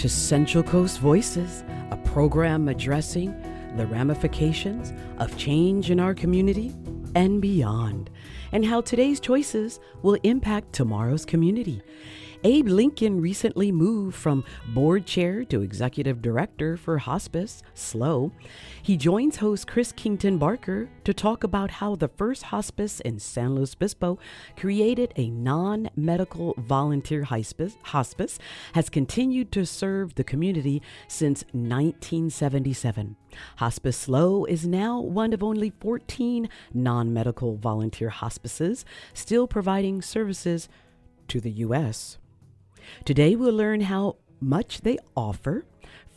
to Central Coast Voices, a program addressing the ramifications of change in our community and beyond, and how today's choices will impact tomorrow's community. Abe Lincoln recently moved from board chair to executive director for Hospice, SLO. He joins host Chris Kington Barker to talk about how the first hospice in San Luis Obispo, created a non-medical volunteer hospice, has continued to serve the community since 1977. Hospice SLO is now one of only 14 non-medical volunteer hospices still providing services to the U.S. Today we'll learn how much they offer,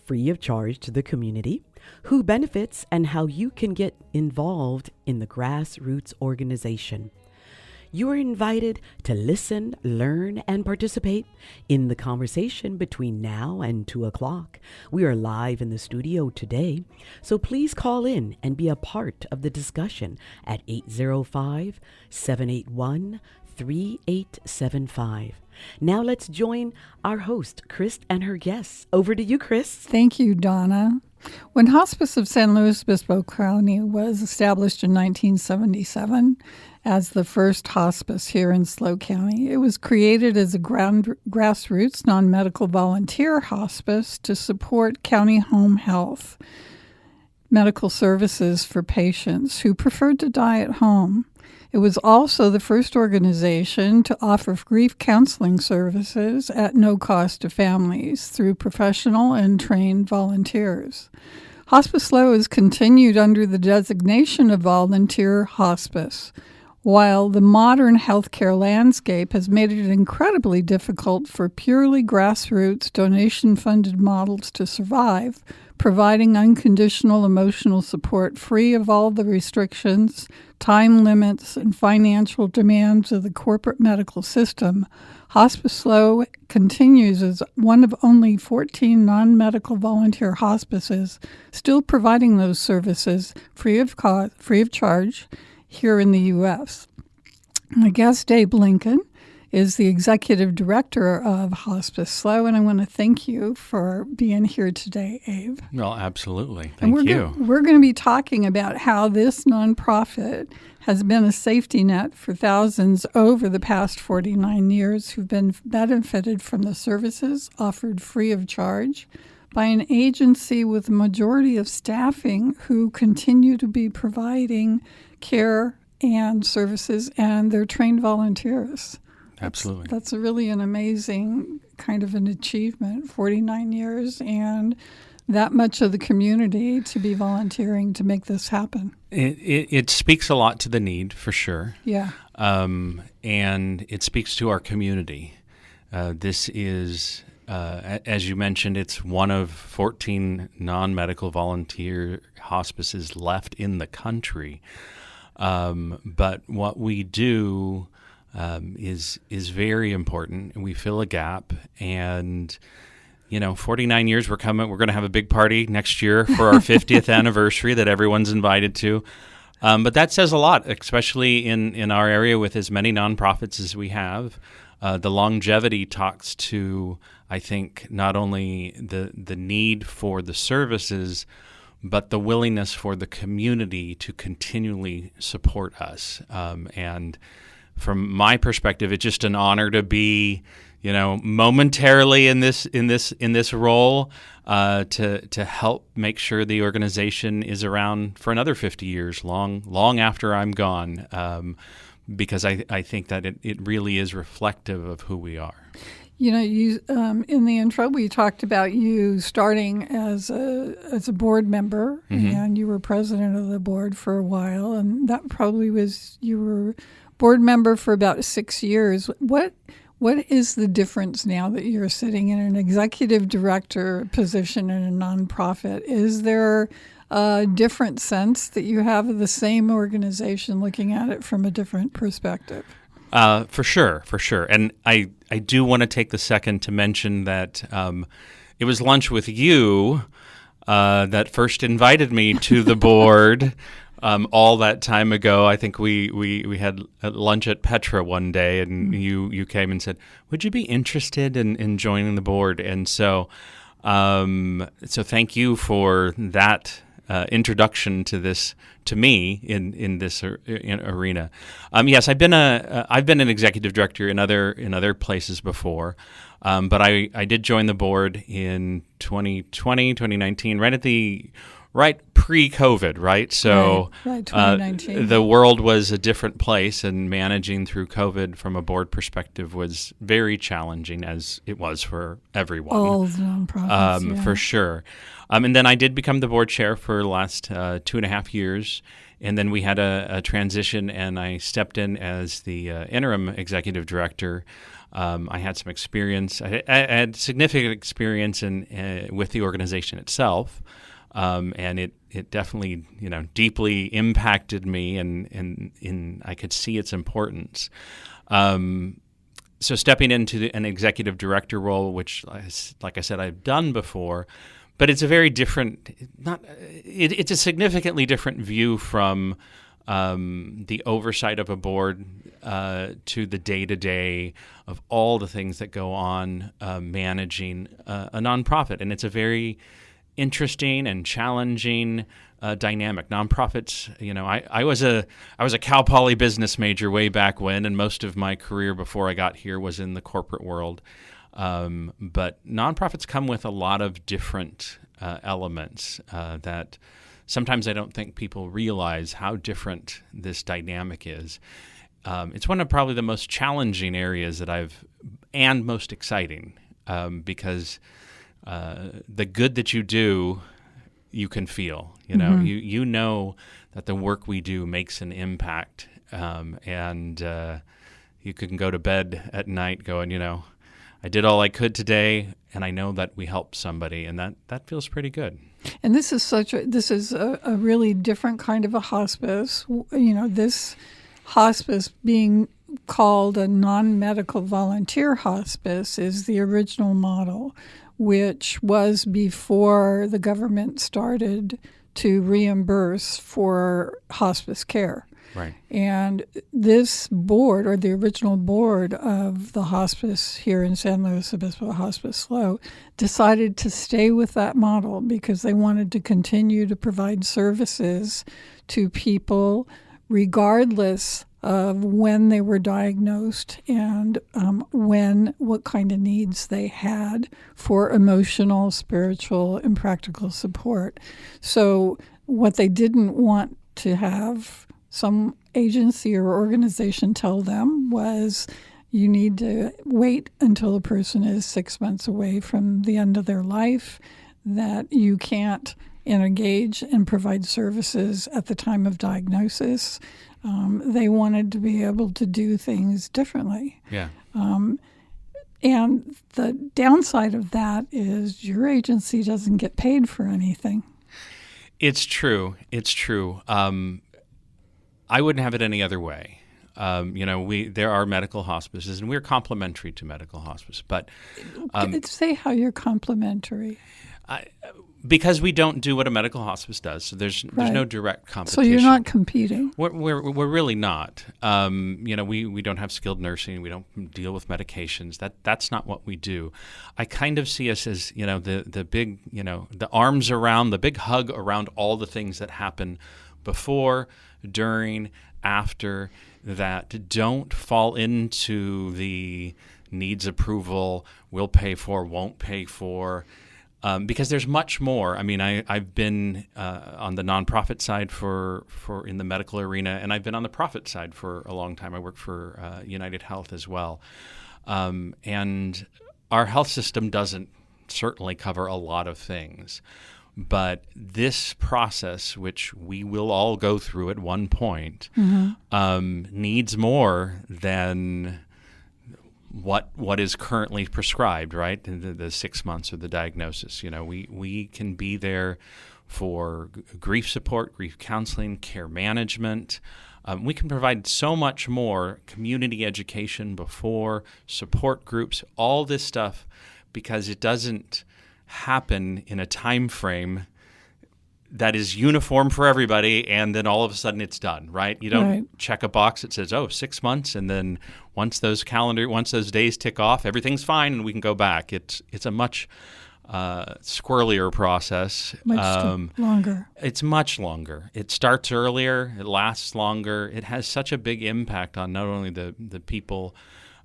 free of charge to the community, who benefits, and how you can get involved in the grassroots organization. You are invited to listen, learn, and participate in the conversation between now and 2 o'clock. We are live in the studio today, so please call in and be a part of the discussion at 805-781-3875. Now let's join our host, Chris, and her guests. Over to you, Chris. Thank you, Donna. When Hospice of San Luis Obispo County was established in 1977 as the first hospice here in SLO County, it was created as a grassroots non-medical volunteer hospice to support county home health medical services for patients who preferred to die at home. It was also the first organization to offer grief counseling services at no cost to families through professional and trained volunteers. Hospice SLO is continued under the designation of volunteer hospice. While the modern healthcare landscape has made it incredibly difficult for purely grassroots donation-funded models to survive, providing unconditional emotional support free of all the restrictions, time limits, and financial demands of the corporate medical system, Hospice SLO continues as one of only 14 non-medical volunteer hospices still providing those services free of charge here in the U.S. My guest, Abe Lincoln, is the executive director of Hospice SLO, and I want to thank you for being here today, Abe. Well, absolutely. Thank you. We're going to be talking about how this nonprofit has been a safety net for thousands over the past 49 years who've been benefited from the services offered free of charge by an agency with a majority of staffing who continue to be providing care and services, and they're trained volunteers. Absolutely. That's really an amazing kind of an achievement, 49 years, and that much of the community to be volunteering to make this happen. It speaks a lot to the need, for sure. Yeah. And it speaks to our community. This is, as you mentioned, it's one of 14 non-medical volunteer hospices left in the country. But what we do is very important, and we fill a gap. And 49 years, we're going to have a big party next year for our 50th anniversary that everyone's invited to. But that says a lot, especially in our area with as many nonprofits as we have. The longevity talks to, I think, not only the need for the services, but the willingness for the community to continually support us. And from my perspective, it's just an honor to be, momentarily in this role, to help make sure the organization is around for another 50 years, long after I'm gone, because I think that it really is reflective of who we are. You in the intro, we talked about you starting as a board member, mm-hmm. and you were president of the board for a while, and that probably was, you were board member for about 6 years. What is the difference now that you're sitting in an executive director position in a nonprofit? Is there a different sense that you have of the same organization looking at it from a different perspective? For sure. And I do want to take the second to mention that it was lunch with you that first invited me to the board all that time ago. I think we had lunch at Petra one day, and you came and said, would you be interested in joining the board? And so So thank you for that introduction to me in this arena. Yes, I've been an executive director in other places before, but I did join the board in 2019, right pre-COVID, right? So right 2019. The world was a different place, and managing through COVID from a board perspective was very challenging, as it was for everyone. All the nonprofits, for sure. And then I did become the board chair for the last 2.5 years, and then we had a transition, and I stepped in as the interim executive director. I had some experience. I had significant experience with the organization itself. And it definitely, deeply impacted me, and I could see its importance. So stepping into an executive director role, which, like I said, I've done before, but it's a very different, it's a significantly different view from the oversight of a board to the day-to-day of all the things that go on managing a nonprofit. And it's a very interesting and challenging dynamic. Nonprofits, I was a Cal Poly business major way back when, and most of my career before I got here was in the corporate world. But nonprofits come with a lot of different elements that sometimes I don't think people realize how different this dynamic is. It's one of probably the most challenging areas and most exciting, because the good that you do, you can feel. You know that the work we do makes an impact, and you can go to bed at night going, I did all I could today, and I know that we helped somebody, and that feels pretty good. And this is a really different kind of a hospice. This hospice being called a non-medical volunteer hospice is the original model, which was before the government started to reimburse for hospice care. Right. And this board, or the original board of the hospice here in San Luis Obispo, Hospice SLO, decided to stay with that model because they wanted to continue to provide services to people regardless of when they were diagnosed and what kind of needs they had for emotional, spiritual, and practical support. So what they didn't want to have some agency or organization tell them was, you need to wait until a person is 6 months away from the end of their life, that you can't engage and provide services at the time of diagnosis. They wanted to be able to do things differently. Yeah. And the downside of that is your agency doesn't get paid for anything. It's true. I wouldn't have it any other way. There are medical hospices, and we're complementary to medical hospice. But say how you're complementary. Because we don't do what a medical hospice does, so there's no direct competition. So you're not competing. We're really not. We don't have skilled nursing. We don't deal with medications. That's not what we do. I kind of see us as the big the arms around, the big hug around all the things that happen before, during, after, that don't fall into the needs approval, will pay for, won't pay for. Because there's much more. I mean, I've been on the nonprofit side for in the medical arena, and I've been on the profit side for a long time. I work for United Health as well. And our health system doesn't certainly cover a lot of things. But this process, which we will all go through at one point, needs more than what is currently prescribed, right? The 6 months of the diagnosis. We can be there for grief support, grief counseling, care management. We can provide so much more, community education before, support groups, all this stuff, because it doesn't happen in a time frame that is uniform for everybody, and then all of a sudden it's done, right? You don't check a box that says, 6 months, and then once those days tick off, everything's fine and we can go back. It's a much squirrelier process. Much longer. It's much longer. It starts earlier. It lasts longer. It has such a big impact on not only the people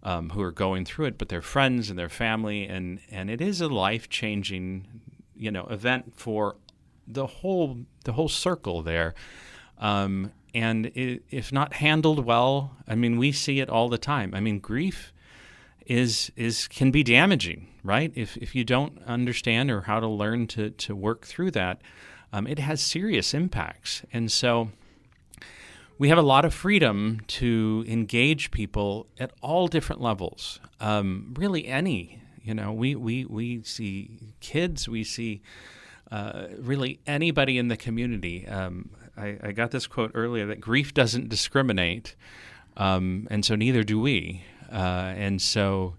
who are going through it, but their friends and their family. And it is a life-changing, event for the whole circle there. And if not handled well, I mean, we see it all the time. I mean, grief can be damaging, right? If you don't understand or how to learn to work through that, it has serious impacts. And so we have a lot of freedom to engage people at all different levels. Really any, we see kids, we see really anybody in the community. I got this quote earlier that grief doesn't discriminate, and so neither do we. And so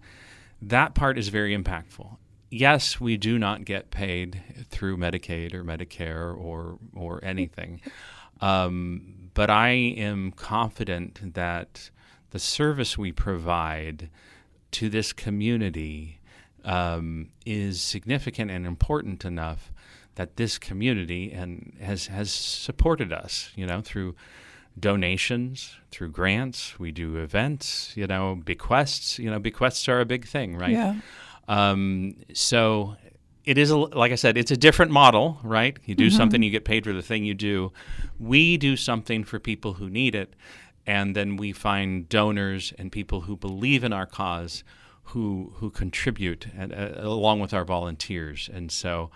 that part is very impactful. Yes, we do not get paid through Medicaid or Medicare or anything. But I am confident that the service we provide to this community is significant and important enough that this community has supported us, through donations, through grants. We do events, bequests. Bequests are a big thing, right? Yeah. So it is, like I said, it's a different model, right? You do something, you get paid for the thing you do. We do something for people who need it, and then we find donors and people who believe in our cause who contribute along with our volunteers. And so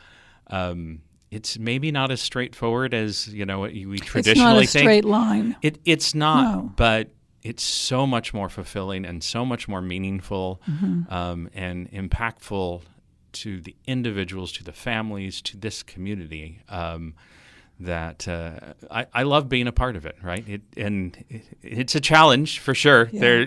it's maybe not as straightforward as we traditionally think. It's not a straight line. It's not, No. but it's so much more fulfilling and so much more meaningful and impactful to the individuals, to the families, to this community. That I love being a part of it, right? It's a challenge for sure. Yeah,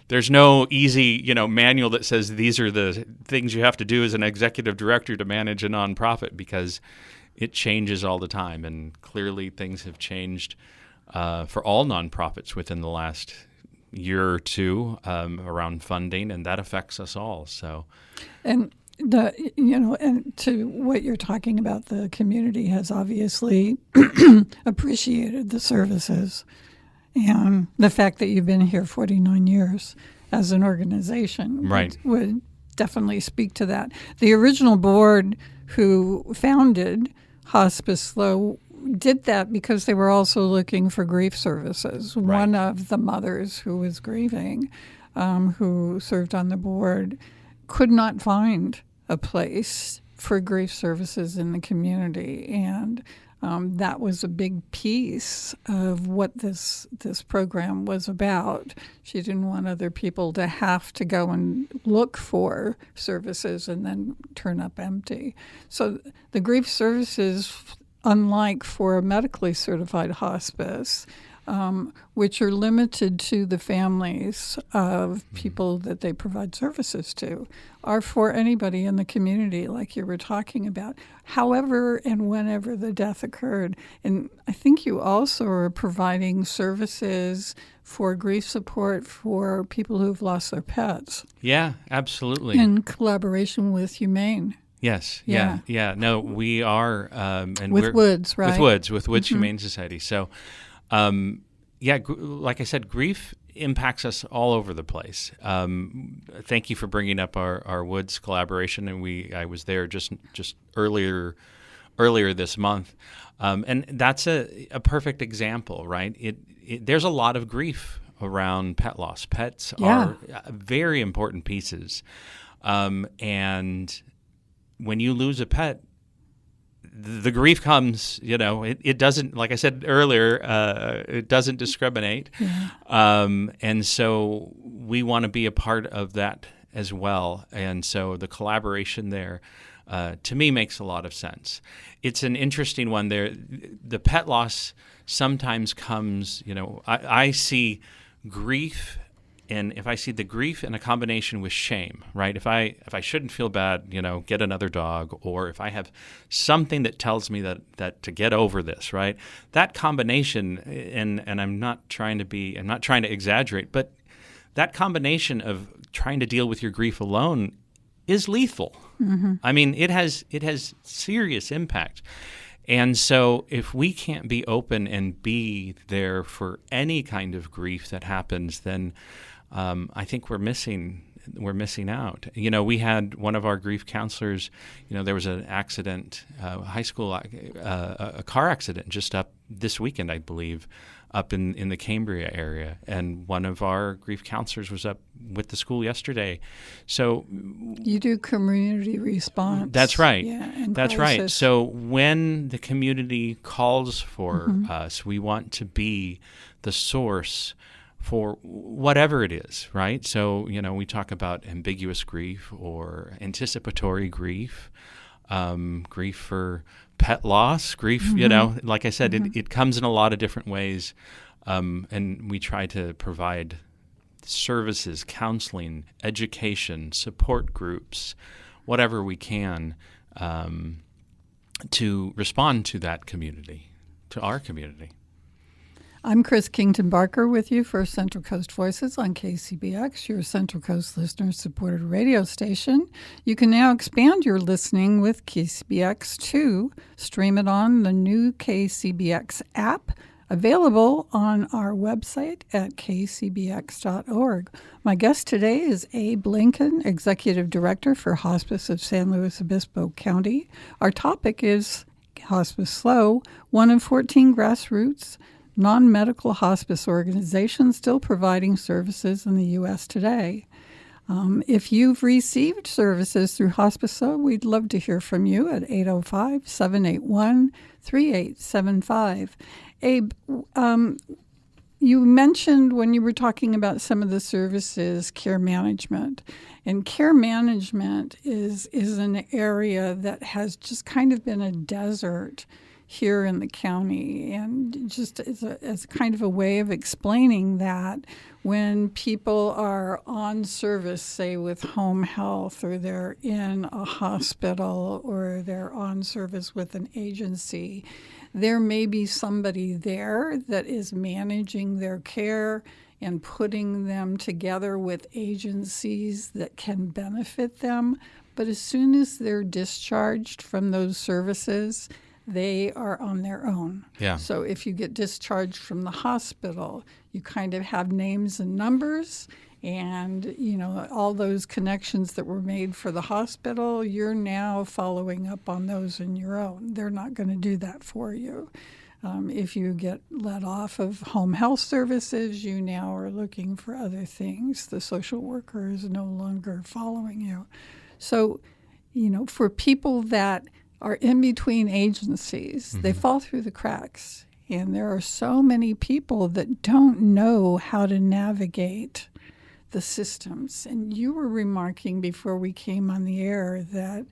There's no easy manual that says these are the things you have to do as an executive director to manage a nonprofit, because it changes all the time, and clearly things have changed for all nonprofits within the last year or two around funding, and that affects us all. So, And and to what you're talking about, the community has obviously appreciated the services, and the fact that you've been here 49 years as an organization right. would definitely speak to that. The original board who founded Hospice SLO did that because they were also looking for grief services. Right. One of the mothers who was grieving, who served on the board, could not find a place for grief services in the community, and that was a big piece of what this program was about. She didn't want other people to have to go and look for services and then turn up empty. So the grief services, unlike for a medically certified hospice, which are limited to the families of people that they provide services to, are for anybody in the community, like you were talking about, however and whenever the death occurred. And I think you also are providing services for grief support for people who've lost their pets. Yeah, absolutely. In collaboration with Humane. Yes. Yeah. Yeah. No, we are. And With we're, Woods, right? With Woods Humane Society. So, like I said, grief impacts us all over the place. Thank you for bringing up our Woods collaboration, and I was there just earlier this month, and that's a perfect example, right? There's a lot of grief around pet loss. Pets are very important pieces, and when you lose a pet, the grief comes, it doesn't, like I said earlier, it doesn't discriminate. Yeah. And so we want to be a part of that as well. And so the collaboration there, to me, makes a lot of sense. It's an interesting one there. The pet loss sometimes comes, I see grief. And if I see the grief in a combination with shame, right? If I shouldn't feel bad, get another dog, or if I have something that tells me that to get over this, right? That combination, and I'm not trying to exaggerate, but that combination of trying to deal with your grief alone is lethal. I mean, it has serious impact. And so if we can't be open and be there for any kind of grief that happens, then I think we're missing out. We had one of our grief counselors, there was an accident, high school, a car accident just up this weekend, I believe, up in the Cambria area. And one of our grief counselors was up with the school yesterday. So you do community response. That's right. Yeah, that's crisis. right. So when the community calls for us, we want to be the source for whatever it is, right? So, we talk about ambiguous grief or anticipatory grief, grief for pet loss, grief, like I said, it comes in a lot of different ways. And we try to provide services, counseling, education, support groups, whatever we can to respond to that community, to our community. I'm Chris Kington Barker with you for Central Coast Voices on KCBX, your Central Coast listener-supported radio station. You can now expand your listening with KCBX2. Stream it on the new KCBX app, available on our website at kcbx.org. My guest today is Abe Lincoln, Executive Director for Hospice of San Luis Obispo County. Our topic is Hospice SLO, one of 14 grassroots non-medical hospice organizations still providing services in the U.S. today. If you've received services through Hospice SLO, we'd love to hear from you at 805-781-3875. Abe, you mentioned when you were talking about some of the services, care management. And care management is an area that has just kind of been a desert here in the county, and just as a kind of a way of explaining that when people are on service, say with home health, or they're in a hospital, or they're on service with an agency, there may be somebody there that is managing their care and putting them together with agencies that can benefit them. But as soon as they're discharged from those services, they are on their own. Yeah. So if you get discharged from the hospital, you kind of have names and numbers, and all those connections that were made for the hospital, you're now following up on those on your own. They're not going to do that for you. If you get let off of home health services, you now are looking for other things. The social worker is no longer following you. So, for people that are in between agencies, they fall through the cracks. And there are so many people that don't know how to navigate the systems. And you were remarking before we came on the air that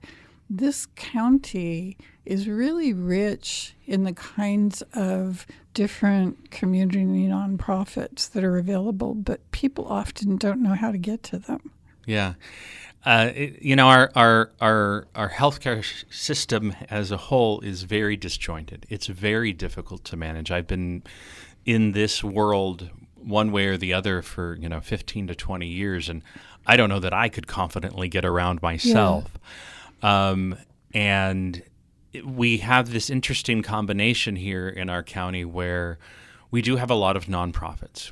this county is really rich in the kinds of different community nonprofits that are available, but people often don't know how to get to them. Yeah. Our healthcare system as a whole is very disjointed. It's very difficult to manage. I've been in this world one way or the other for 15 to 20 years, and I don't know that I could confidently get around myself. Yeah. And we have this interesting combination here in our county where we do have a lot of nonprofits.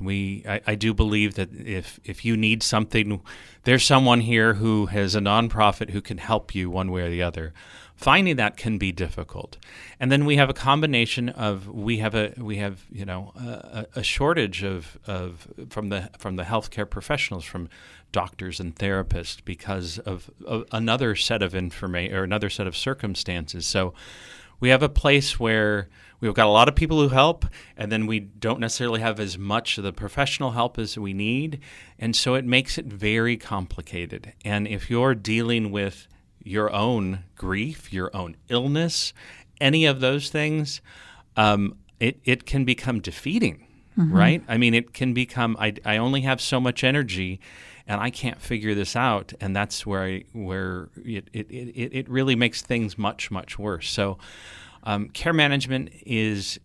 I do believe that if you need something, there's someone here who has a nonprofit who can help you one way or the other. Finding that can be difficult. And then we have a combination of we have a shortage of from the healthcare professionals, from doctors and therapists, because of another set of information or another set of circumstances. So we have a place where we've got a lot of people who help, and then we don't necessarily have as much of the professional help as we need, and so it makes it very complicated. And if you're dealing with your own grief, your own illness, any of those things, it can become defeating, right? I mean, it can become, I only have so much energy, and I can't figure this out, and that's where it really makes things much, much worse. So care management is,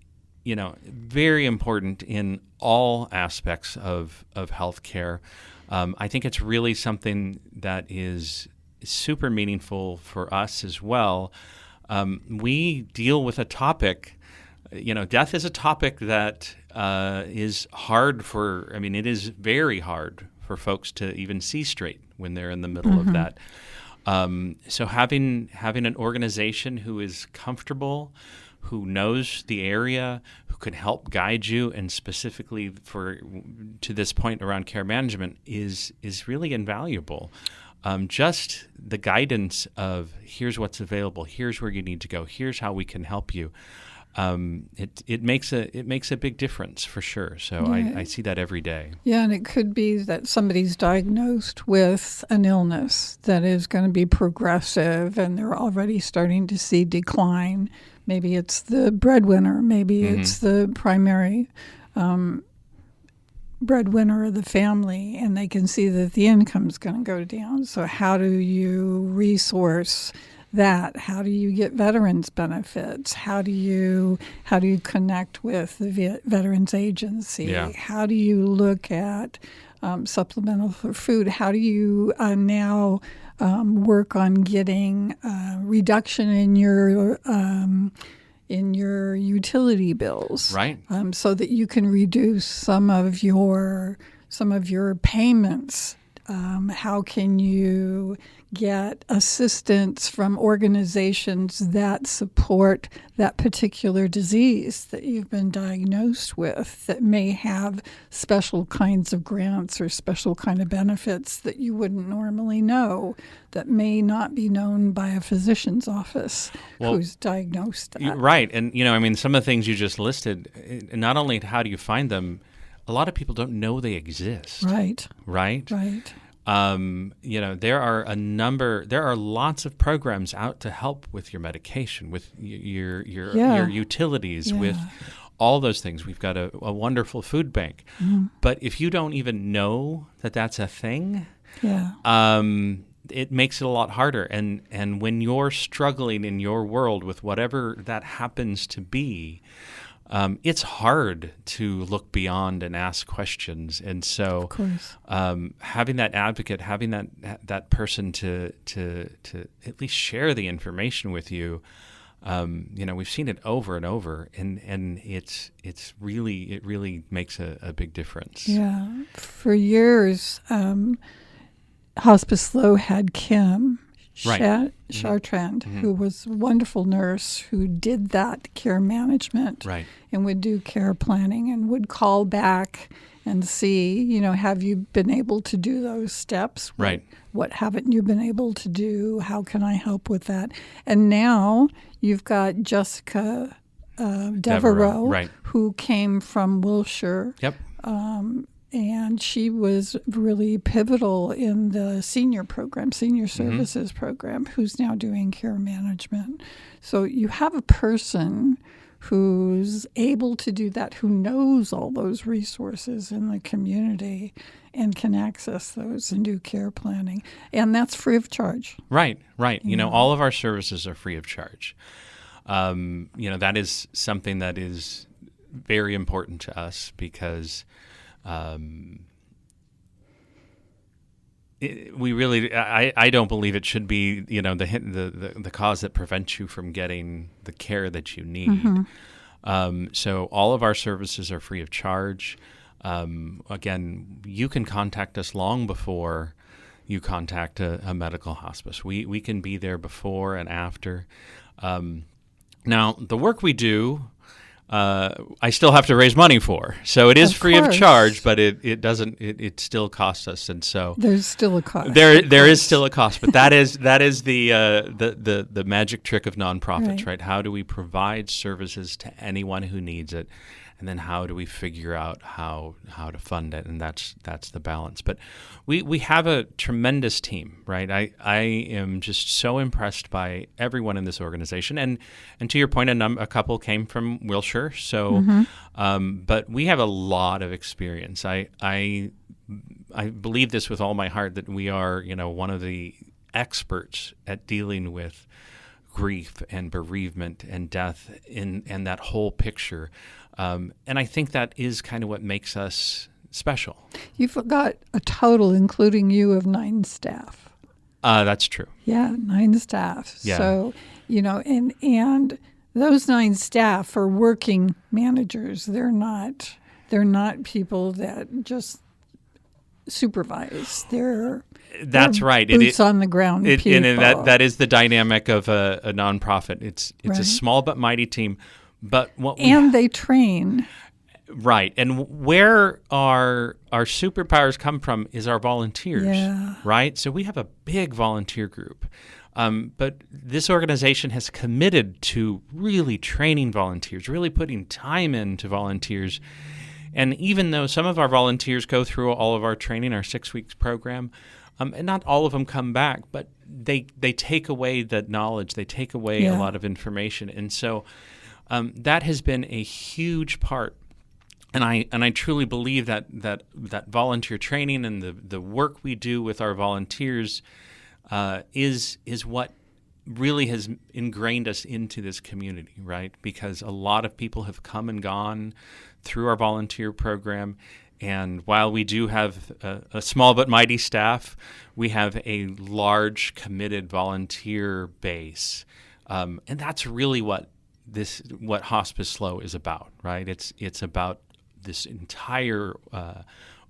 very important in all aspects of healthcare. I think it's really something that is super meaningful for us as well. We deal with a topic, death is a topic that is hard it is very hard for folks to even see straight when they're in the middle of that. So having an organization who is comfortable, who knows the area, who can help guide you, and specifically to this point around care management is really invaluable. Just the guidance of here's what's available, here's where you need to go, here's how we can help you. It makes a big difference for sure. So Yeah. I see that every day. Yeah, and it could be that somebody's diagnosed with an illness that is going to be progressive and they're already starting to see decline. Maybe it's the breadwinner, maybe it's the primary breadwinner of the family, and they can see that the income's going to go down. So how do you resource that? How do you get veterans benefits? How do you connect with the Veterans Agency? Yeah. How do you look at supplemental for food? How do you now work on getting reduction in your utility bills, Right. So that you can reduce some of your payments? How can you get assistance from organizations that support that particular disease that you've been diagnosed with, that may have special kinds of grants or special kind of benefits that you wouldn't normally know, that may not be known by a physician's office who's diagnosed that? Right. And, some of the things you just listed, not only how do you find them, a lot of people don't know they exist. Right. Right? Right. There are lots of programs out to help with your medication, with your utilities, with all those things. We've got a wonderful food bank. But if you don't even know that that's a thing, it makes it a lot harder. And when you're struggling in your world with whatever that happens to be, it's hard to look beyond and ask questions. And so having that advocate, having that person to at least share the information with you, we've seen it over and over, and it really makes a big difference. Yeah. For years, Hospice SLO had Kim Chartrand, who was a wonderful nurse who did that care management, and would do care planning and would call back and see, have you been able to do those steps? What haven't you been able to do? How can I help with that? And now you've got Jessica Devereaux, who came from Wilshire. Yep. And she was really pivotal in the senior services program, who's now doing care management. So you have a person who's able to do that, who knows all those resources in the community and can access those and do care planning. And that's free of charge. Right. All of our services are free of charge. That is something that is very important to us because we really, I don't believe it should be, the cause that prevents you from getting the care that you need. So all of our services are free of charge. Again, you can contact us long before you contact a medical hospice. We can be there before and after. Now, the work we do, I still have to raise money for. So it is free of charge, but it still costs us. And so there's still a cost. There is still a cost, but that is the magic trick of nonprofits, right? How do we provide services to anyone who needs it? And then how do we figure out how to fund it? And that's the balance. But we have a tremendous team, right? I am just so impressed by everyone in this organization. And to your point, a couple came from Wilshire. So, but we have a lot of experience. I believe this with all my heart that we are, one of the experts at dealing with grief and bereavement and death and that whole picture. And I think that is kind of what makes us special. You've got a total, including you, of 9 staff. That's true. Yeah, 9 staff. Yeah. So, and those 9 staff are working managers. They're not people that just supervise. That's right. Boots on the ground people. And that is the dynamic of a nonprofit. It's Right. a small but mighty team. But they train. Right. And where our superpowers come from is our volunteers, Yeah. right? So we have a big volunteer group. But this organization has committed to really training volunteers, really putting time into volunteers. And even though some of our volunteers go through all of our training, our 6 weeks program, and not all of them come back, but they take away the knowledge, they take away a lot of information. And so that has been a huge part. And I truly believe that volunteer training and the work we do with our volunteers is what really has ingrained us into this community, right? Because a lot of people have come and gone through our volunteer program. And while we do have a small but mighty staff, we have a large committed volunteer base. And that's really what Hospice SLO is about, right? It's about this entire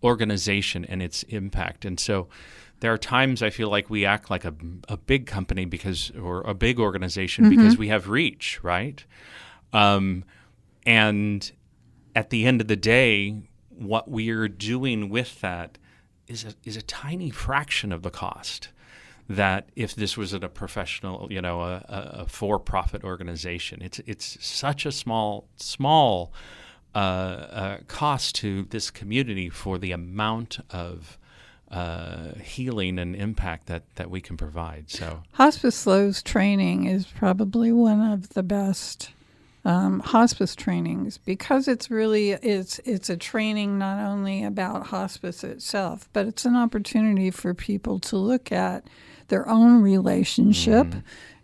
organization and its impact. And so there are times I feel like we act like a big company or a big organization because we have reach, right? And at the end of the day, what we are doing with that is a tiny fraction of the cost that if this was at a professional, a for-profit organization. It's such a small cost to this community for the amount of healing and impact that we can provide. So Hospice SLO's training is probably one of the best hospice trainings because it's a training not only about hospice itself, but it's an opportunity for people to look at their own relationship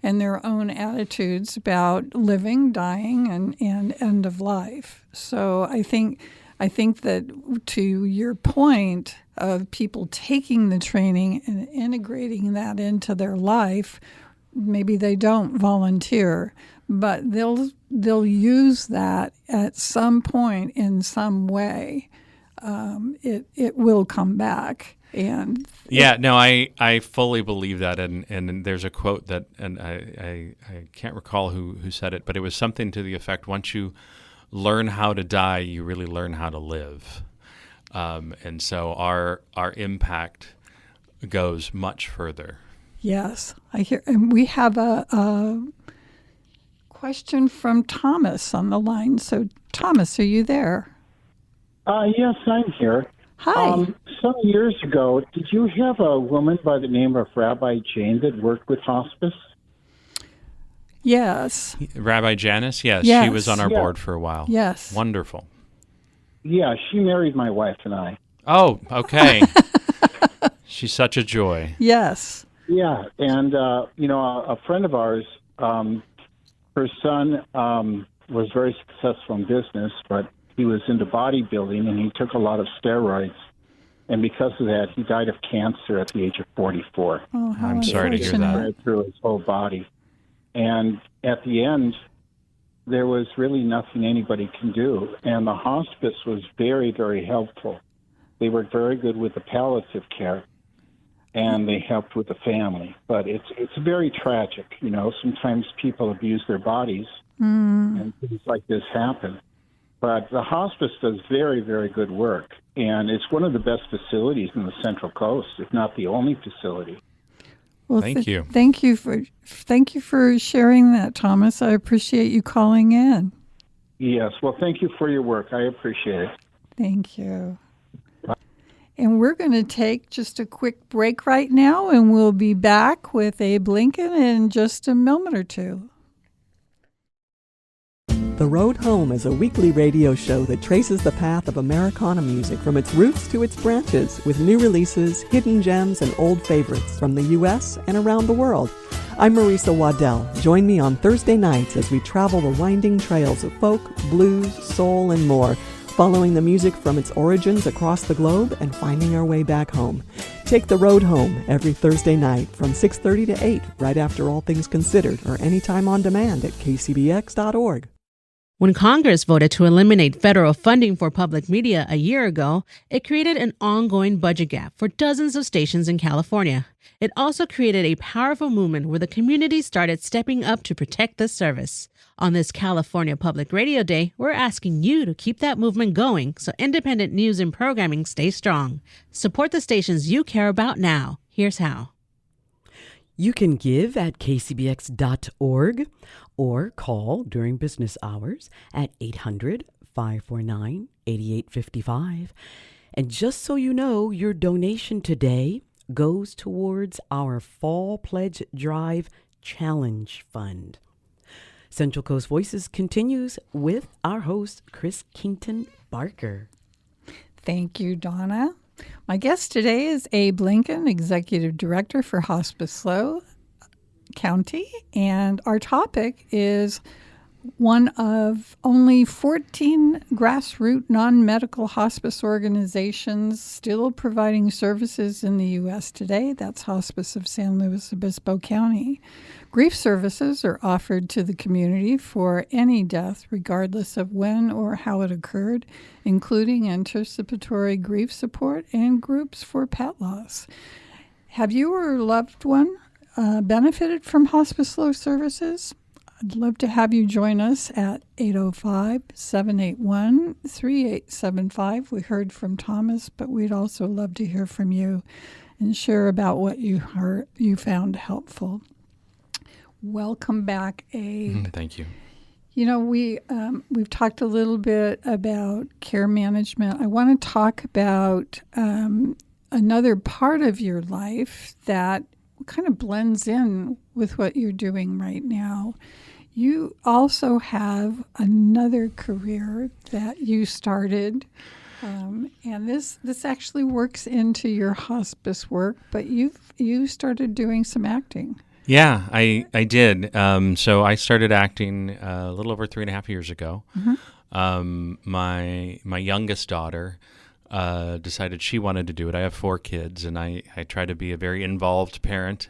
and their own attitudes about living, dying, and end of life. So I think that to your point of people taking the training and integrating that into their life, maybe they don't volunteer, but they'll use that at some point in some way. It will come back. And I fully believe that, and there's a quote that, and I can't recall who said it, but it was something to the effect: once you learn how to die, you really learn how to live. And so our impact goes much further. Yes, I hear, and we have a question from Thomas on the line. So, Thomas, are you there? Yes, I'm here. Hi. Some years ago, did you have a woman by the name of Rabbi Jane that worked with hospice? Yes. Rabbi Janice? Yes, Yes. she was on our board for a while. Yes. Wonderful. Yeah, she married my wife and I. Oh, okay. She's such a joy. Yes. Yeah, and, a friend of ours, her son was very successful in business, but he was into bodybuilding, and he took a lot of steroids. And because of that, he died of cancer at the age of 44. Oh, how I'm sorry to hear unfortunate. that. Spread through his whole body. And at the end, there was really nothing anybody can do. And the hospice was very, very helpful. They were very good with the palliative care, and they helped with the family. But it's very tragic. Sometimes people abuse their bodies, and things like this happen. But the hospice does very, very good work, and it's one of the best facilities in the Central Coast, if not the only facility. Well, Thank you. Thank you for sharing that, Thomas. I appreciate you calling in. Yes, well, thank you for your work. I appreciate it. Thank you. And we're going to take just a quick break right now, and we'll be back with Abe Lincoln in just a moment or two. The Road Home is a weekly radio show that traces the path of Americana music from its roots to its branches, with new releases, hidden gems, and old favorites from the U.S. and around the world. I'm Marisa Waddell. Join me on Thursday nights as we travel the winding trails of folk, blues, soul, and more, following the music from its origins across the globe and finding our way back home. Take the road home every Thursday night from 6:30 to 8, right after All Things Considered, or anytime on demand at kcbx.org. When Congress voted to eliminate federal funding for public media a year ago, it created an ongoing budget gap for dozens of stations in California. It also created a powerful movement where the community started stepping up to protect the service. On this California Public Radio Day, we're asking you to keep that movement going so independent news and programming stay strong. Support the stations you care about now. Here's how. You can give at kcbx.org or call during business hours at 800-549-8855. And just so you know, your donation today goes towards our Fall Pledge Drive Challenge Fund. Central Coast Voices continues with our host, Chris Kington Barker. Thank you, Donna. My guest today is Abe Lincoln, Executive Director for Hospice SLO County, and our topic is one of only 14 grassroots non-medical hospice organizations still providing services in the U.S. today. That's Hospice of San Luis Obispo County. Grief services are offered to the community for any death, regardless of when or how it occurred, including anticipatory grief support and groups for pet loss. Have you or a loved one benefited from Hospice SLO services? I'd love to have you join us at 805-781-3875. We heard from Thomas, but we'd also love to hear from you and share about what you found helpful. Welcome back, Abe. Thank you. You know, we've talked a little bit about care management. I want to talk about another part of your life that kind of blends in with what you're doing right now. You also have another career that you started, and this actually works into your hospice work, but you started doing some acting. Yeah, I did. So I started acting a little over 3.5 years ago. Mm-hmm. My youngest daughter decided she wanted to do it. I have 4 kids, and I try to be a very involved parent.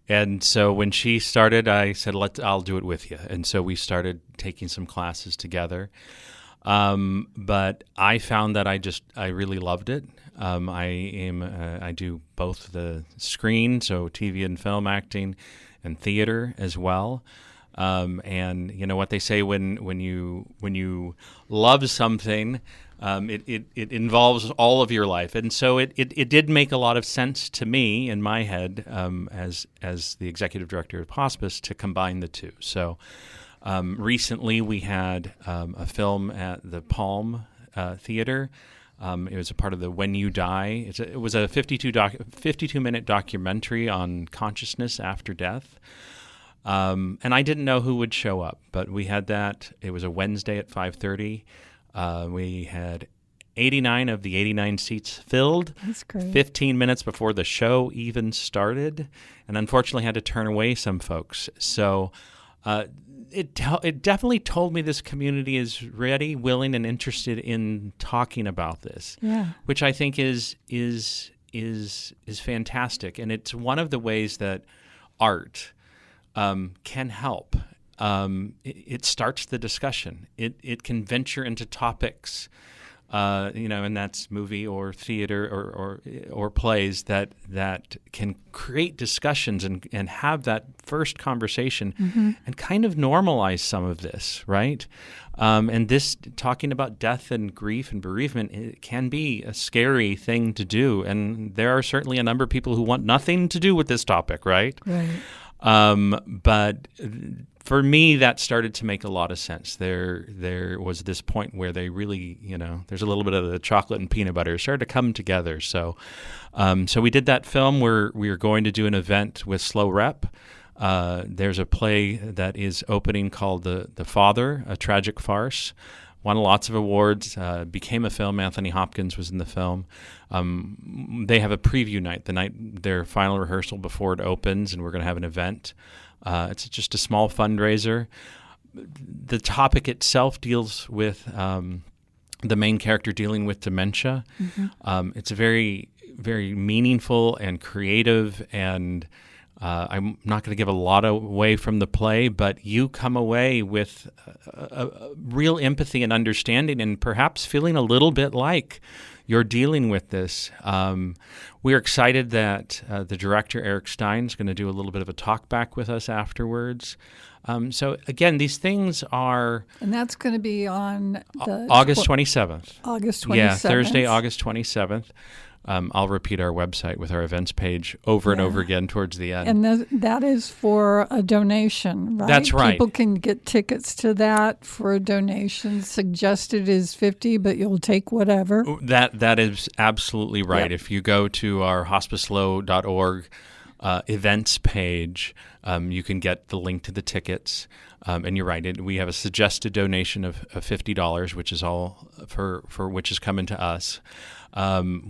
And so when she started, I said, I'll do it with you. And so we started taking some classes together. But I found that I really loved it. I do both the screen, so TV and film acting, and theater as well. And you know what they say, when you love something, it involves all of your life. And so it did make a lot of sense to me in my head, as the executive director of Hospice, to combine the two. So recently we had a film at the Palm Theater. It was a part of the When You Die. It was a 52-minute documentary on consciousness after death. And I didn't know who would show up, but we had that. It was a Wednesday at 5:30. We had 89 of the 89 seats filled. That's great. 15 minutes before the show even started, and unfortunately had to turn away some folks. So it definitely told me this community is ready, willing, and interested in talking about this. Yeah. Which I think is fantastic, and it's one of the ways that art can help. It starts the discussion. It can venture into topics, and that's movie or theater or plays that can create discussions and have that first conversation, mm-hmm. and kind of normalize some of this, right? And this, talking about death and grief and bereavement, it can be a scary thing to do, and there are certainly a number of people who want nothing to do with this topic, right? Right. But for me, that started to make a lot of sense. There was this point where they really, there's a little bit of the chocolate and peanut butter started to come together. So we did that film. We are going to do an event with SLO Rep. There's a play that is opening called The Father, a tragic farce. Won lots of awards, became a film. Anthony Hopkins was in the film. They have a preview night, the night their final rehearsal before it opens, and we're going to have an event. It's just a small fundraiser. The topic itself deals with the main character dealing with dementia. It's a very, very meaningful and creative, and I'm not going to give a lot away from the play, but you come away with a real empathy and understanding, and perhaps feeling a little bit like you're dealing with this. We're excited that the director, Eric Stein, is going to do a little bit of a talk back with us afterwards. So again, these things are... And that's going to be on the August 27th. August 27th. Yeah, Thursday, August 27th. I'll repeat our website with our events page over and over again towards the end. And that is for a donation, right? That's right. People can get tickets to that for a donation. Suggested is $50, but you'll take whatever. That is absolutely right. Yep. If you go to our hospicelo.org events page, you can get the link to the tickets. And you're right. We have a suggested donation of $50, which is all for which is coming to us,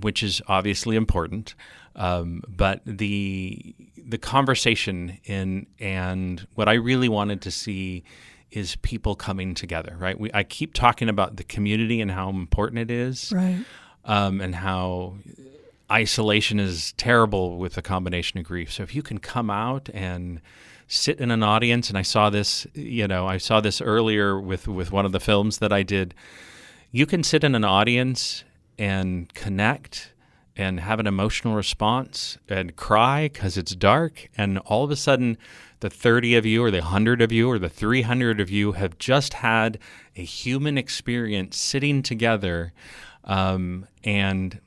which is obviously important. But the conversation and what I really wanted to see is people coming together. Right. I keep talking about the community and how important it is, Right. And how isolation is terrible with the combination of grief. So if you can come out and sit in an audience, and I saw this earlier with one of the films that I did. You can sit in an audience and connect and have an emotional response and cry because it's dark, and all of a sudden the 30 of you or the 100 of you or the 300 of you have just had a human experience sitting together, and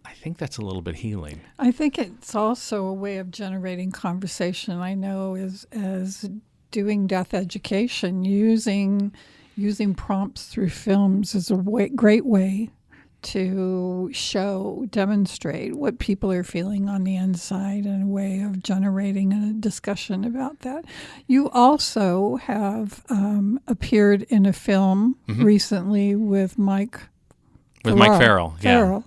I think that's a little bit healing. I think it's also a way of generating conversation. I know as doing death education, using prompts through films is a great way to demonstrate what people are feeling on the inside, and a way of generating a discussion about that. You also have appeared in a film recently with Mike Farrell. Yeah.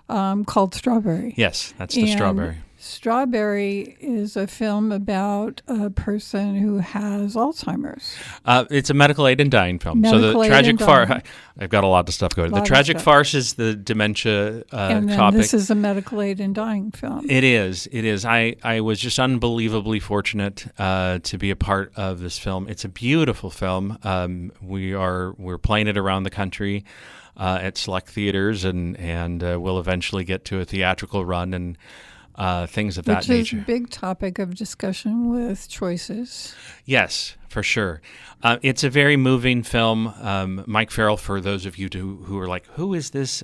Called Strawberry. Yes, that's the Strawberry. Strawberry is a film about a person who has Alzheimer's. It's a medical aid in dying film. So the tragic farce, I've got a lot of stuff going. The tragic farce is the dementia and then topic. This is a medical aid in dying film. It is. I was just unbelievably fortunate to be a part of this film. It's a beautiful film. We're playing it around the country at select theaters, and we'll eventually get to a theatrical run and things of that nature. Which is a big topic of discussion with Choices. Yes, for sure. It's a very moving film. Mike Farrell, for those of you who are like, who is this?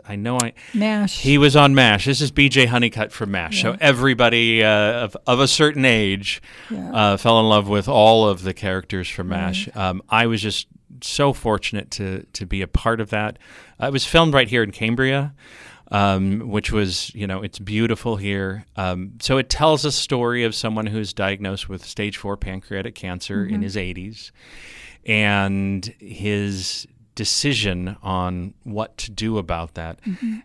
MASH. He was on MASH. This is B.J. Honeycutt from MASH. Yeah. So everybody of a certain age fell in love with all of the characters from MASH. I was just so fortunate to be a part of that. It was filmed right here in Cambria. Which was, it's beautiful here. So it tells a story of someone who's diagnosed with stage 4 pancreatic cancer in his 80s, and his decision on what to do about that.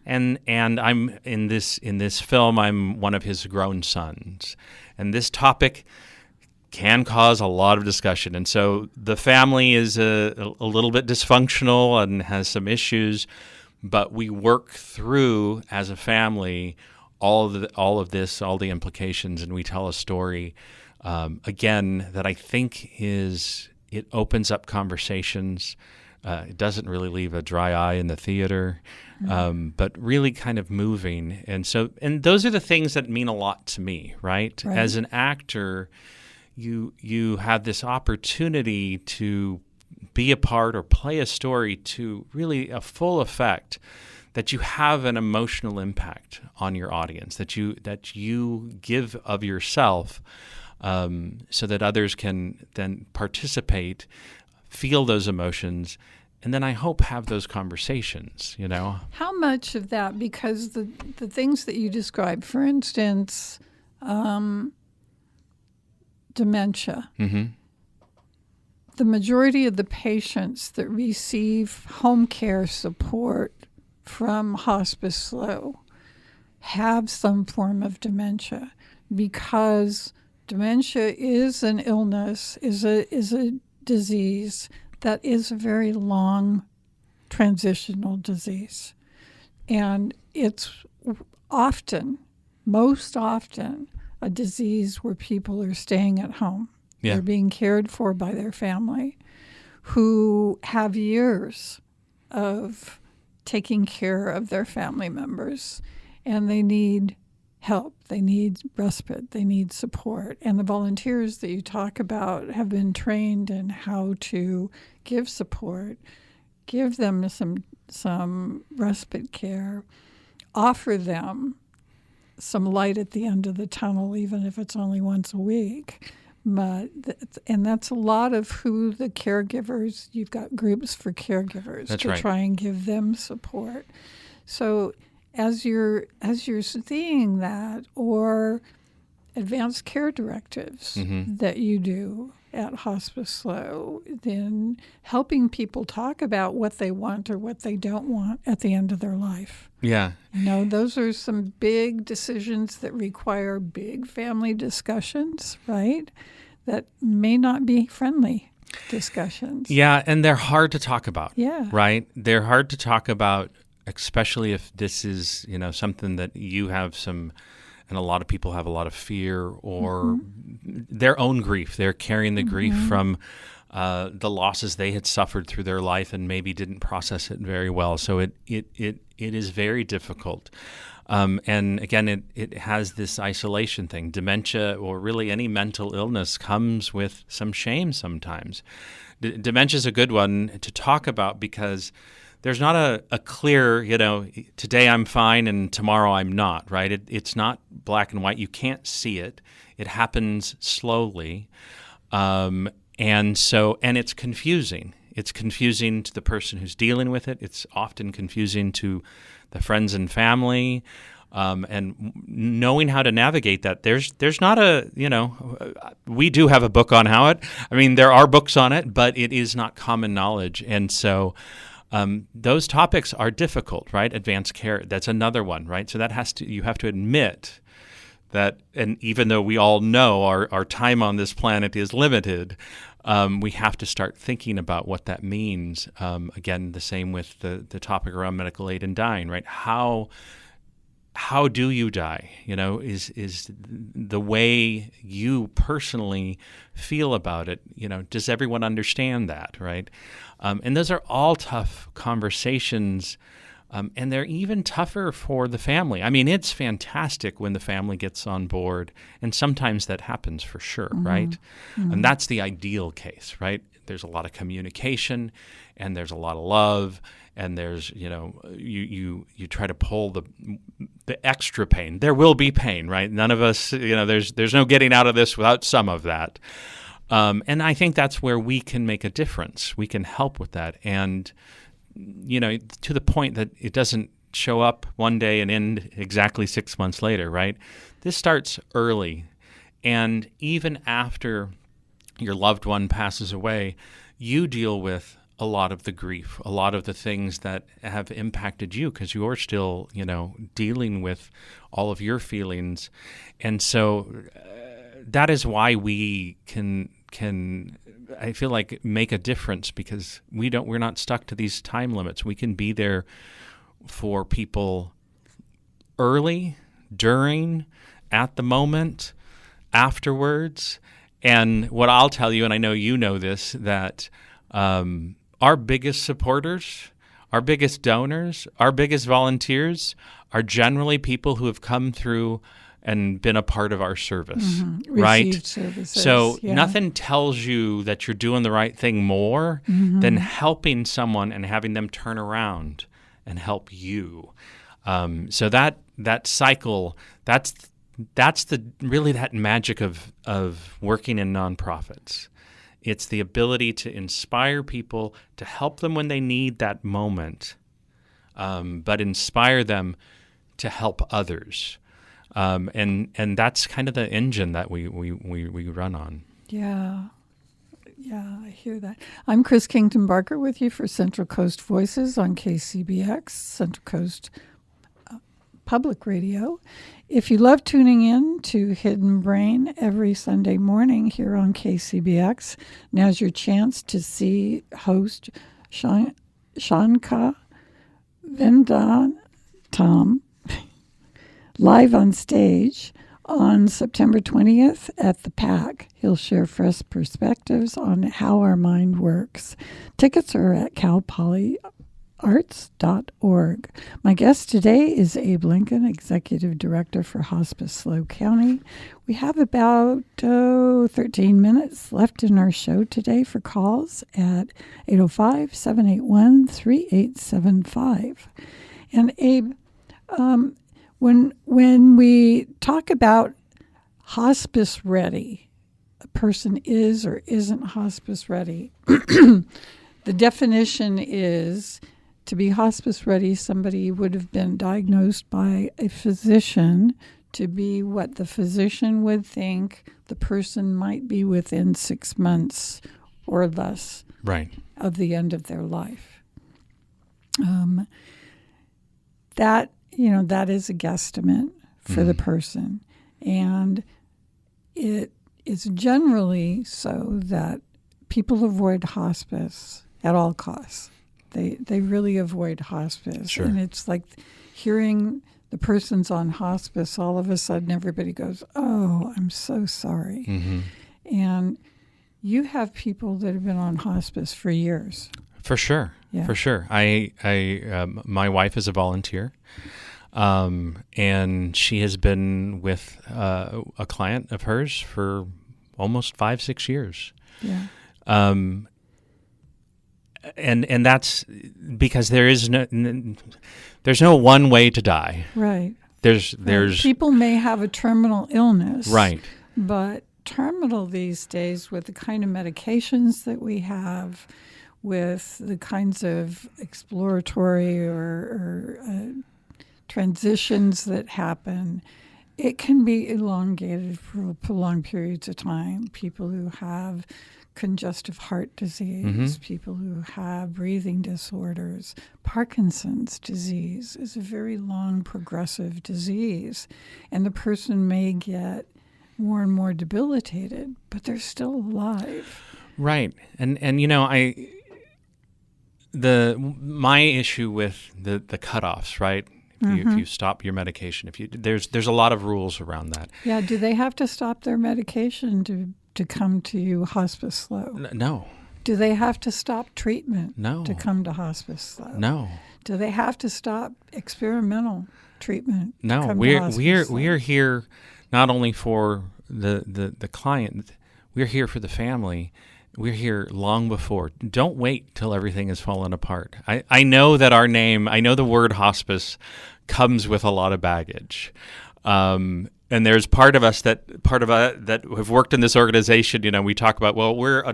And I'm in this film, I'm one of his grown sons, and this topic can cause a lot of discussion. And so the family is a little bit dysfunctional and has some issues. But we work through, as a family, all of this, all the implications, and we tell a story, again, that I think it opens up conversations. It doesn't really leave a dry eye in the theater, but really kind of moving. And those are the things that mean a lot to me, right? As an actor, you have this opportunity to be a part or play a story to really a full effect, that you have an emotional impact on your audience, that you give of yourself, so that others can then participate, feel those emotions, and then I hope have those conversations, How much of that, because the things that you described, for instance, dementia, the majority of the patients that receive home care support from Hospice SLO have some form of dementia, because dementia is an illness, is a disease that is a very long transitional disease. And it's most often, a disease where people are staying at home. Yeah. They're being cared for by their family, who have years of taking care of their family members, and they need help. They need respite. They need support. And the volunteers that you talk about have been trained in how to give support, give them some respite care, offer them some light at the end of the tunnel, even if it's only once a week. And that's a lot of who the caregivers, you've got groups for caregivers That's to right. try and give them support. So as you're seeing that, or advanced care directives that you do at Hospice SLO, then helping people talk about what they want or what they don't want at the end of their life. Yeah. Those are some big decisions that require big family discussions, right? That may not be friendly discussions. Yeah, and they're hard to talk about. Yeah. Right? They're hard to talk about, especially if this is, something that you have and a lot of people have a lot of fear or their own grief. They're carrying the grief from the losses they had suffered through their life and maybe didn't process it very well. So it is very difficult. And again, it has this isolation thing. Dementia, or really any mental illness, comes with some shame sometimes. Dementia is a good one to talk about because there's not a clear, today I'm fine and tomorrow I'm not, right? It's not black and white. You can't see it. It happens slowly. And it's confusing. It's confusing to the person who's dealing with it. It's often confusing to the friends and family. And knowing how to navigate that, there's not we do have a book on there are books on it, but it is not common knowledge. And so those topics are difficult, right? Advanced care, that's another one, right? So you have to admit that, and even though we all know our time on this planet is limited, we have to start thinking about what that means. Again, the same with the topic around medical aid in dying, right? How do you die? Is the way you personally feel about it, does everyone understand that, right? And those are all tough conversations, and they're even tougher for the family. It's fantastic when the family gets on board, and sometimes that happens for sure, right? And that's the ideal case, right? There's a lot of communication, and there's a lot of love, and there's, you try to pull the extra pain. There will be pain, right? None of us, there's no getting out of this without some of that. And I think that's where we can make a difference. We can help with that. And, to the point that it doesn't show up one day and end exactly 6 months later, right? This starts early. And even after your loved one passes away, you deal with a lot of the grief, a lot of the things that have impacted you because you're still, dealing with all of your feelings. And so that is why we can I feel like make a difference, because we're not stuck to these time limits. We can be there for people early, during, at the moment, afterwards. And what I'll tell you, and I know you know this, that our biggest supporters, our biggest donors, our biggest volunteers are generally people who have come through and been a part of our service, right? Received services. So nothing tells you that you're doing the right thing more than helping someone and having them turn around and help you. So that cycle, that's really that magic of working in nonprofits. It's the ability to inspire people, to help them when they need that moment, but inspire them to help others. And that's kind of the engine that we run on. Yeah, I hear that. I'm Chris Kington Barker with you for Central Coast Voices on KCBX, Central Coast Public Radio. If you love tuning in to Hidden Brain every Sunday morning here on KCBX, now's your chance to see host Shanka Vendatam live on stage on September 20th at the PAC. He'll share fresh perspectives on how our mind works. Tickets are at calpolyarts.org. My guest today is Abe Lincoln, Executive Director for Hospice SLO County. We have about 13 minutes left in our show today for calls at 805-781-3875. And Abe, when we talk about hospice ready, a person is or isn't hospice ready, the definition is to be hospice ready, somebody would have been diagnosed by a physician to be what the physician would think the person might be within 6 months or less Right. of the end of their life. That is a guesstimate for the person. And it is generally so that people avoid hospice at all costs. They really avoid hospice. Sure. And it's like hearing the person's on hospice, all of a sudden everybody goes, "Oh, I'm so sorry." Mm-hmm. And you have people that have been on hospice for years. For sure. Yeah. For sure. My wife is a volunteer, and she has been with a client of hers for almost 5-6 years. Yeah. And that's because there's no one way to die. Right. There's people may have a terminal illness. right. But terminal these days, with the kind of medications that we have, with the kinds of exploratory or transitions that happen, it can be elongated for prolonged periods of time. People who have congestive heart disease, people who have breathing disorders, Parkinson's disease is a very long progressive disease, and the person may get more and more debilitated, but they're still alive. Right. And my issue with the cutoffs, right? If you stop your medication, there's a lot of rules around that. Yeah, do they have to stop their medication to come to Hospice SLO? No. Do they have to stop treatment No. to come to Hospice SLO? No. Do they have to stop experimental treatment? to No. come to We're Hospice SLO? we're here not only for the client, we're here for the family. We're here long before. Don't wait till everything has fallen apart. I know that I know the word hospice comes with a lot of baggage. And there's part of us that have worked in this organization. We talk about, well, we're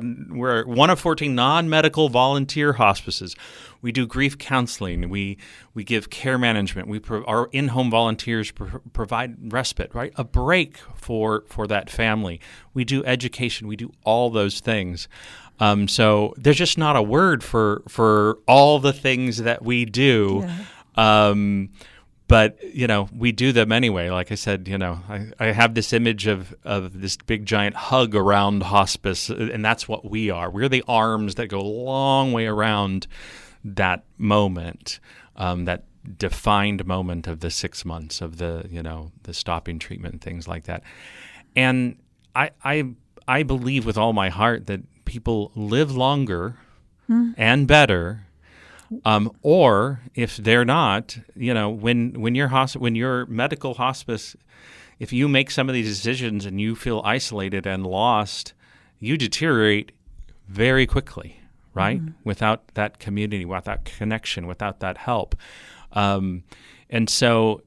one of 14 non-medical volunteer hospices. We do grief counseling. We give care management. Our in-home volunteers provide respite, right? A break for that family. We do education. We do all those things. So there's just not a word for all the things that we do. Yeah. But, we do them anyway. Like I said, I have this image of this big giant hug around hospice, and that's what we are. We're the arms that go a long way around that moment, that defined moment of the 6 months of the stopping treatment and things like that. And I believe with all my heart that people live longer and better. Or if they're not, when you're medical hospice, if you make some of these decisions and you feel isolated and lost, you deteriorate very quickly, right? Without that community, without that connection, without that help. And so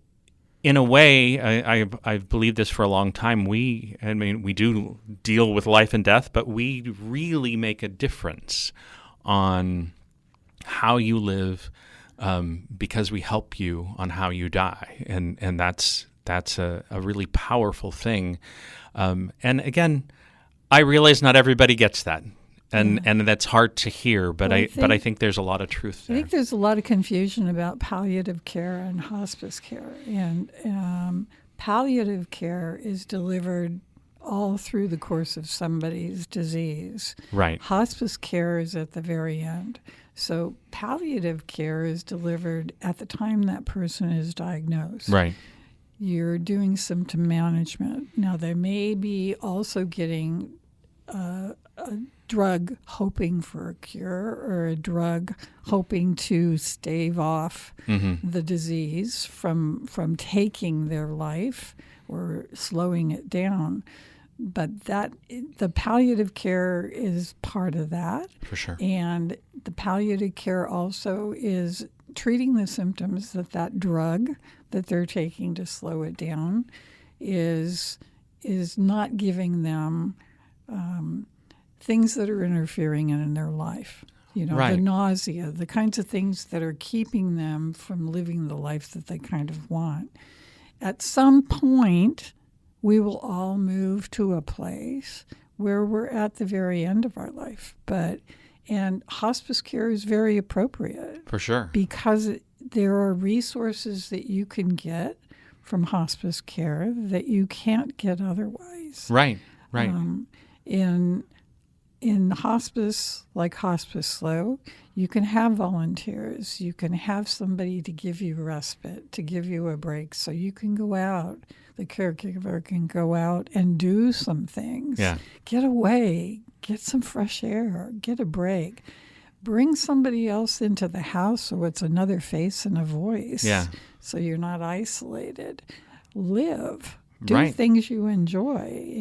in a way, I've believed this for a long time. We do deal with life and death, but we really make a difference on how you live, because we help you on how you die, and that's a really powerful thing. And again, I realize not everybody gets that, and that's hard to hear. But I think there's a lot of truth there. I think there's a lot of confusion about palliative care and hospice care, and palliative care is delivered all through the course of somebody's disease. Right. Hospice care is at the very end. So palliative care is delivered at the time that person is diagnosed. Right. You're doing symptom management. Now, they may be also getting a drug hoping for a cure, or a drug hoping to stave off the disease from taking their life or slowing it down. But the palliative care is part of that. For sure. And the palliative care also is treating the symptoms that drug that they're taking to slow it down is not giving them things that are interfering in their life. The nausea, the kinds of things that are keeping them from living the life that they kind of want. At some point, we will all move to a place where we're at the very end of our life. And hospice care is very appropriate. For sure. Because there are resources that you can get from hospice care that you can't get otherwise. Right. In hospice, like Hospice SLO, you can have volunteers. You can have somebody to give you respite, to give you a break, so you can go out. The caregiver can go out and do some things. Yeah. Get away, get some fresh air, get a break. Bring somebody else into the house so it's another face and a voice. Yeah. So you're not isolated. Live. Do things you enjoy.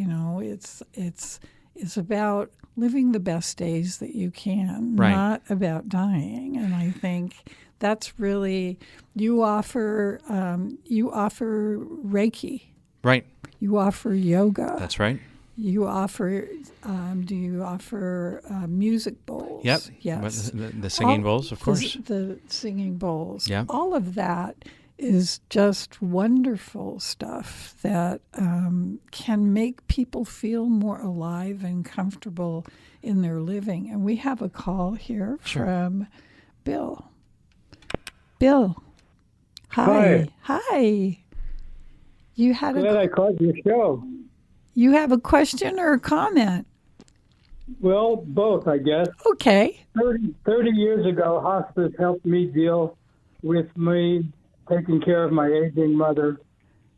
It's about living the best days that you can, not about dying. And I think that's really, you offer Reiki. Right. You offer yoga. That's right. You offer, do you offer music bowls? Yep. Yes. The singing bowls, of course. The singing bowls. Yeah. All of that is just wonderful stuff that can make people feel more alive and comfortable in their living. And we have a call here from Bill. Bill. Hi. Hi. You had Glad I called your show. You have a question or a comment? Well, both, I guess. Okay. 30 years ago, hospice helped me deal with me taking care of my aging mother,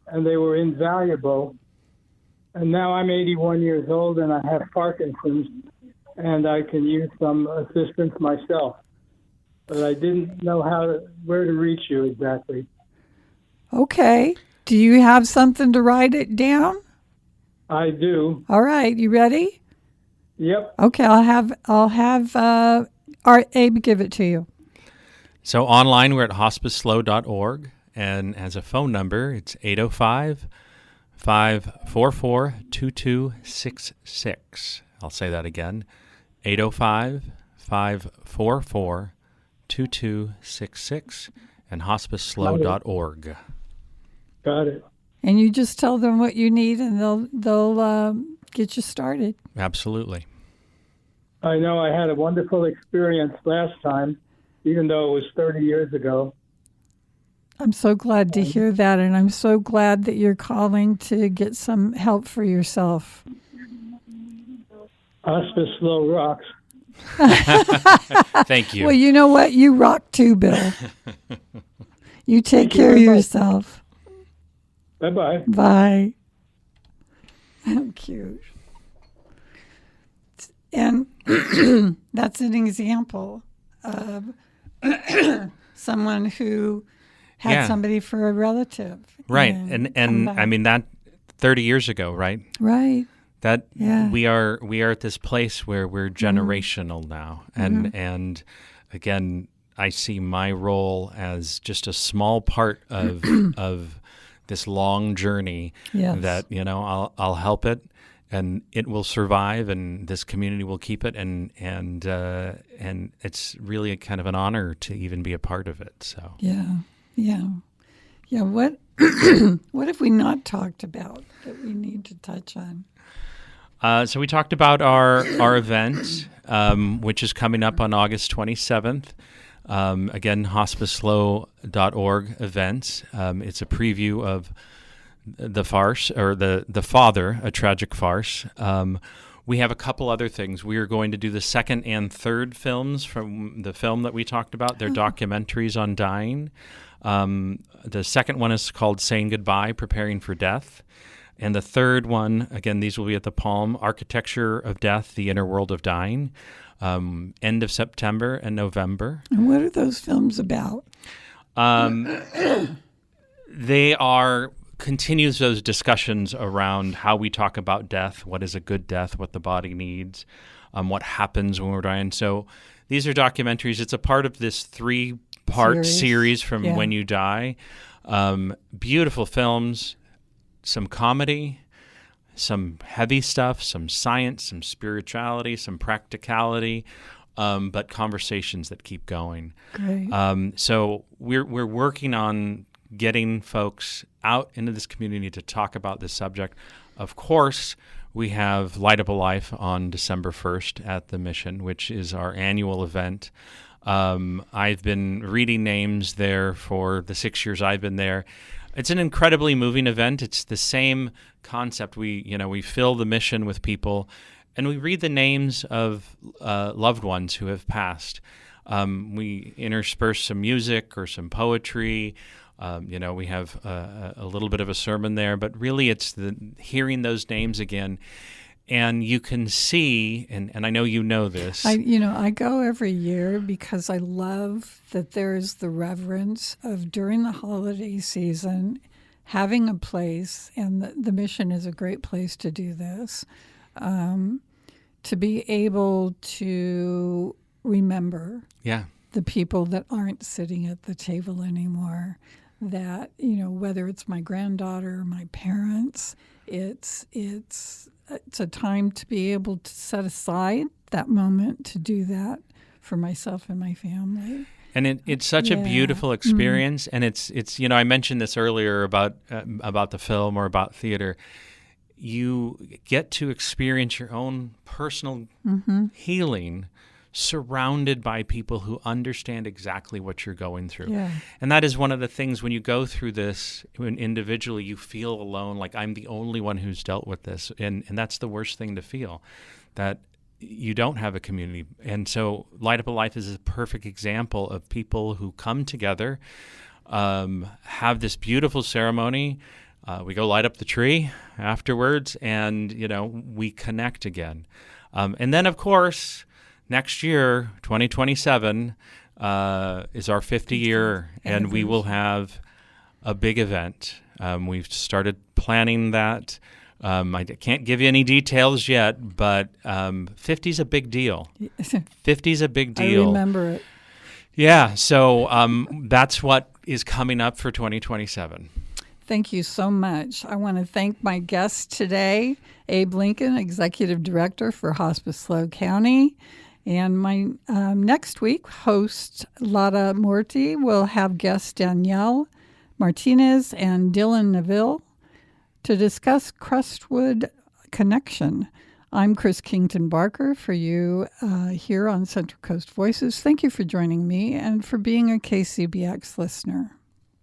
and they were invaluable. And now I'm 81 years old, and I have Parkinson's, and I can use some assistance myself. But I didn't know where to reach you exactly. Okay. Do you have something to write it down? I do. All right. You ready? Yep. Okay. I'll have Abe give it to you. So online, we're at hospiceslo.org, and as a phone number, it's 805-544-2266. I'll say that again, 805-544-2266, and hospiceslo.org. Got it. And you just tell them what you need, and they'll get you started. Absolutely. I know I had a wonderful experience last time, even though it was 30 years ago. I'm so glad to hear that, and I'm so glad that you're calling to get some help for yourself. Hospice SLO rocks. Thank you. Well, you know what? You rock too, Bill. You take care of yourself. Bye-bye. Bye. How cute. And that's an example of someone who had somebody for a relative. Right. And I mean, that 30 years ago, right? Right. That we are at this place where we're generational now. And again, I see my role as just a small part of of this long journey that, I'll help it, and it will survive, and this community will keep it, and it's really a kind of an honor to even be a part of it. So yeah. What what have we not talked about that we need to touch on? So we talked about our event, which is coming up on August 27th. Again, hospiceslo.org event. It's a preview of the farce, or the father, A Tragic Farce. We have a couple other things. We are going to do the second and third films from the film that we talked about. They're documentaries on dying. The second one is called Saying Goodbye, Preparing for Death. And the third one, again, these will be at the Palm, Architecture of Death, The Inner World of Dying, end of September and November. And what are those films about? They continues those discussions around how we talk about death, what is a good death, what the body needs, what happens when we're dying. So these are documentaries. It's a part of this 3-part series from When You Die. Beautiful films, some comedy, some heavy stuff, some science, some spirituality, some practicality, but conversations that keep going. Great. So we're working on getting folks out into this community to talk about this subject. Of course, we have Light Up a Life on December 1st at the Mission, which is our annual event. I've been reading names there for the 6 years I've been there. It's an incredibly moving event. It's the same concept. We fill the Mission with people, and we read the names of loved ones who have passed. We intersperse some music or some poetry. We have a little bit of a sermon there, but really it's hearing those names again. And you can see, and I know you know this. I go every year because I love that there's the reverence of, during the holiday season, having a place, and the Mission is a great place to do this, to be able to remember the people that aren't sitting at the table anymore. That, whether it's my granddaughter or my parents, it's a time to be able to set aside that moment to do that for myself and my family. And it's such a beautiful experience. And it's I mentioned this earlier about the film or about theater. You get to experience your own personal healing surrounded by people who understand exactly what you're going through. Yeah. And that is one of the things when you go through this, when individually you feel alone, like I'm the only one who's dealt with this. And that's the worst thing to feel, that you don't have a community. And so Light Up a Life is a perfect example of people who come together, have this beautiful ceremony. We go light up the tree afterwards, and, we connect again. And then, of course, next year, 2027, is our 50-year, and we will have a big event. We've started planning that. I can't give you any details yet, but 50 is a big deal. 50 is a big deal. I remember it. Yeah, so that's what is coming up for 2027. Thank you so much. I want to thank my guest today, Abe Lincoln, Executive Director for Hospice SLO County. And my next week, host Lada Morty will have guests Danielle Martinez and Dylan Neville to discuss Crestwood Connection. I'm Chris Kington Barker for you here on Central Coast Voices. Thank you for joining me and for being a KCBX listener.